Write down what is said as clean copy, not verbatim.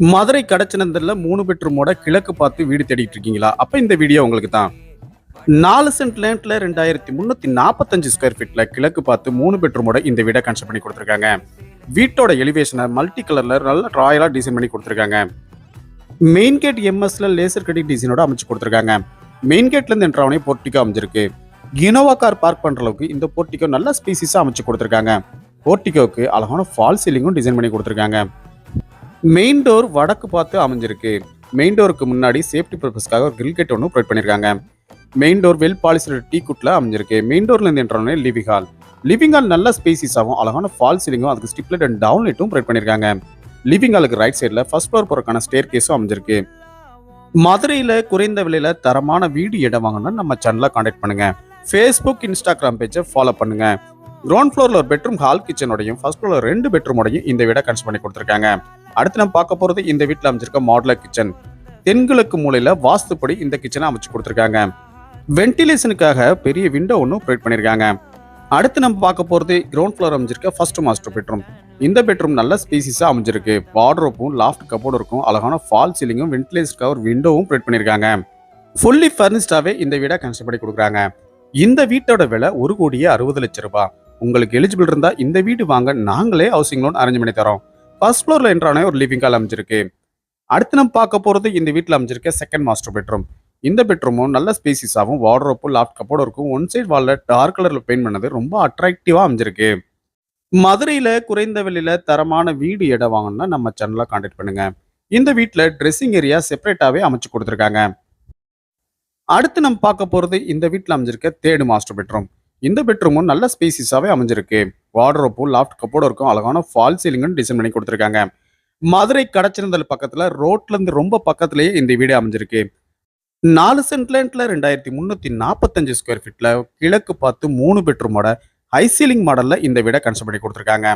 மதுரை கடச்சனந்தல்ல 3 பெட்ரூமோட கிழக்கு பார்த்து வீடு தேடிட்டு இருக்கீங்களா? அப்ப இந்த வீடியோ உங்களுக்கு தான். 4 சென்ட் லேண்ட்ல 2345 ஸ்கொயர் ஃபீட்ல கிழக்கு பார்த்து 3 பெட்ரூமோட இந்த வீடை கன்ஸ்ட்ரக்ட் பண்ணி கொடுத்துருக்காங்க. வீட்டோட எலிவேஷனை மல்டி கலர்ல நல்ல ராயலா டிசைன் பண்ணி கொடுத்துருக்காங்க. மெயின் கேட் எம்எஸ்ல லேசர் கட்டிங் டிசைனோட அமைச்சு கொடுத்துருக்காங்க. மெயின் கேட்ல இருந்து என்ட்ராவனே போர்ட்டிகோ அமைஞ்சிருக்கு. இனோவா கார் பார்க் பண்ற அளவுக்கு இந்த போர்ட்டிகோ நல்ல ஸ்பேசிஸா அமைச்சு கொடுத்துருக்காங்க. போர்ட்டிகோக்கு அழகான ஃபால் சீலிங்கும் டிசைன் பண்ணி கொடுத்துருக்காங்க. மெயின் டோர் வடக்கு பார்த்து அமைஞ்சிருக்கு. மெயின் டோருக்கு முன்னாடி சேஃப்டி பர்பஸ்க்காக ஒரு கிரில் கேட் ஒன்று ப்ரொவைட் பண்ணியிருக்காங்க. Main door well polished teak குட்ல அமைஞ்சிருக்கு. மெயின் டோர்ல இருந்து என்ட்ரோனே லிவிங் ஹால். லிவிங் ஹால் நல்ல ஸ்பேசிஸாகவும் அழகான ஃபால் சீலிங்கும் அதுக்கு ஸ்டிப்லெட் அண்ட் டவுன் லைட்டும் ப்ரொவைட் பண்ணியிருக்காங்க. லிவிங் ஹாலுக்கு ரைட் சைடில் ஃபர்ஸ்ட் ஃப்ளோர் போறதுக்கான ஸ்டேர் கேஸும் அமைஞ்சிருக்கு. மதுரையில் குறைந்த விலையில தரமான வீடு இடம் வாங்கணும்னா நம்ம சேனலை கான்டாக்ட் பண்ணுங்க. ஃபேஸ்புக் இன்ஸ்டாகிராம் பேஜை ஃபாலோ பண்ணுங்க. கிரவுண்ட் ஃப்ளோர்ல ஒரு பெட்ரூம் ஹால் கிச்சனோடையும் ஃபர்ஸ்ட் ஃப்ளோர்ல 2 பெட்ரூமோடையும் இந்த வீடை கன்ஸ்ட்ரக்ட் பண்ணி கொடுத்துருக்காங்க. அடுத்து நம்ம பார்க்க போறது இந்த வீட்டில் அமைச்சிருக்க மாடுலர் கிச்சன். தென்கிழக்கு மூலையில வாஸ்துப்படி இந்த கிச்சனை அமைச்சு கொடுத்துருக்காங்க. வென்டிலேஷனுக்காக பெரிய விண்டோ ஒன்று ப்ரொவைட் பண்ணியிருக்காங்க. அடுத்து நம்ம பார்க்க போறது கிரவுண்ட் ஃப்ளோர் அமைஞ்சிருக்க ஃபர்ஸ்ட் மாஸ்டர் பெட்ரூம். இந்த பெட்ரூம் நல்ல ஸ்பேசிஸா அமைஞ்சிருக்கு. வார்ட்ரோப்பும் லாஃப்ட் கபோர்டும் இருக்கும். அழகான ஃபால் சீலிங்கும் வென்டிலேஷனுக்காக ஒரு விண்டோவும் ப்ரொவைட் பண்ணியிருக்காங்க. ஃபுல்லி ஃபர்னிஷ்டாவே இந்த வீடை கன்ஸ்ட்ரக்ட் பண்ணி கொடுக்குறாங்க. இந்த வீட்டோட விலை 1,60,00,000 ரூபாய். உங்களுக்கு எலிஜிபிள் இருந்தா இந்த வீடு வாங்க நாங்களே ஹவுசிங் லோன் அரேஞ்ச் பண்ணி தரோம். ஃபர்ஸ்ட் ஃப்ளோர்ல என்ட்ரானே ஒரு லிவிங் ஹால் அமைஞ்சிருக்கு. அடுத்து நம்ம பார்க்க போறது இந்த வீட்டில் அமைஞ்சிருக்க செகண்ட் மாஸ்டர் பெட்ரூம். இந்த பெட்ரூமும் நல்ல ஸ்பேசிஸாகவும் வார்ட்ரோப்பும் லாஃப்ட் கப்போர்டும் இருக்கும். ஒன் சைட் வால்ல டார்க் கலர்ல பெயிண்ட் பண்ணது ரொம்ப அட்ராக்டிவா அமைஞ்சிருக்கு. மதுரையில குறைந்த விலையில தரமான வீடு இடம் வாங்கணும்னா நம்ம சேனலை கான்டாக்ட் பண்ணுங்க. இந்த வீட்டில் ட்ரெஸ்ஸிங் ஏரியா செப்பரேட்டாவே அமைச்சு கொடுத்துருக்காங்க. அடுத்து நம்ம பார்க்க போறது இந்த வீட்டில் அமைஞ்சிருக்க தேர்ட் மாஸ்டர் பெட்ரூம். இந்த பெட்ரூமும் நல்ல ஸ்பேசிஸாவே அமைஞ்சிருக்கு. வார்ட்ரோப்பும் லாஃப்ட் கப்போர்டும் இருக்கும். அழகான ஃபால் சீலிங்கும் டிசைன் பண்ணி கொடுத்துருக்காங்க. மதுரை கடச்சனந்தல் பக்கத்துல ரோட்ல இருந்து ரொம்ப பக்கத்திலேயே இந்த வீடு அமைஞ்சிருக்கு. 4 சென்ட் லேண்ட்ல 2345 ஸ்கொயர் ஃபீட்ல கிழக்கு பார்த்து 3 பெட்ரூமோட ஹை சீலிங் மாடல்ல இந்த வீடை கன்ஸ்ட்ரக்ட் பண்ணி கொடுத்துருக்காங்க.